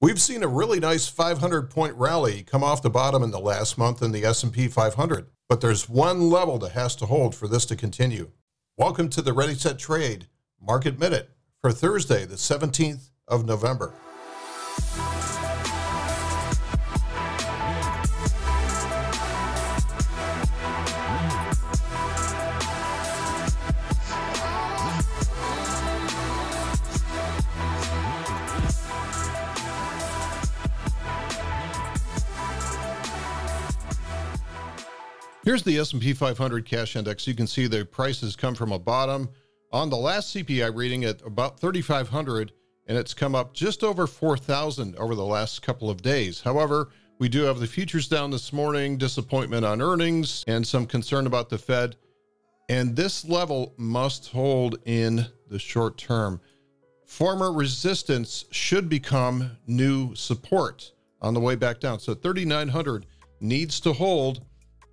We've seen a really nice 500-point rally come off the bottom in the last month in the S&P 500, but there's one level that has to hold for this to continue. Welcome to the ReadySetTrade Market Minute for Thursday, the 17th of November. Here's the S&P 500 cash index. You can see the prices come from a bottom on the last CPI reading at about 3,500, and it's come up just over 4,000 over the last couple of days. However, we do have the futures down this morning, disappointment on earnings, and some concern about the Fed. And this level must hold in the short term. Former resistance should become new support on the way back down. So 3,900 needs to hold.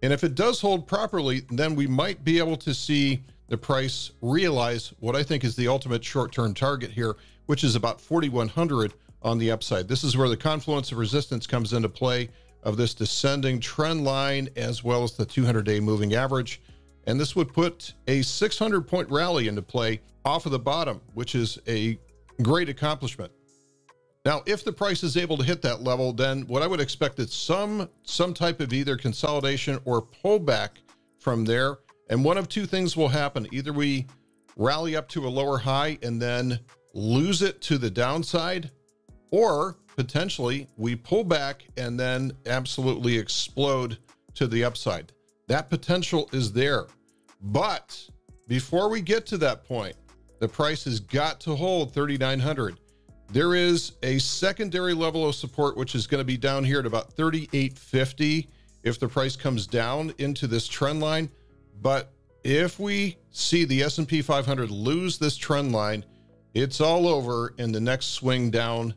And if it does hold properly, then we might be able to see the price realize what I think is the ultimate short-term target here, which is about 4,100 on the upside. This is where the confluence of resistance comes into play of this descending trend line as well as the 200-day moving average. And this would put a 600-point rally into play off of the bottom, which is a great accomplishment. Now, if the price is able to hit that level, then what I would expect is some type of either consolidation or pullback from there. And one of two things will happen. Either we rally up to a lower high and then lose it to the downside, or potentially we pull back and then absolutely explode to the upside. That potential is there. But before we get to that point, the price has got to hold 3,900. There is a secondary level of support, which is going to be down here at about 3,850 if the price comes down into this trend line. But if we see the S&P 500 lose this trend line, it's all over and the next swing down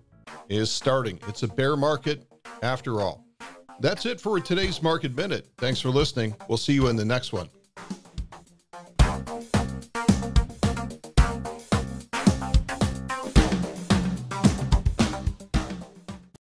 is starting. It's a bear market after all. That's it for today's Market Minute. Thanks for listening. We'll see you in the next one.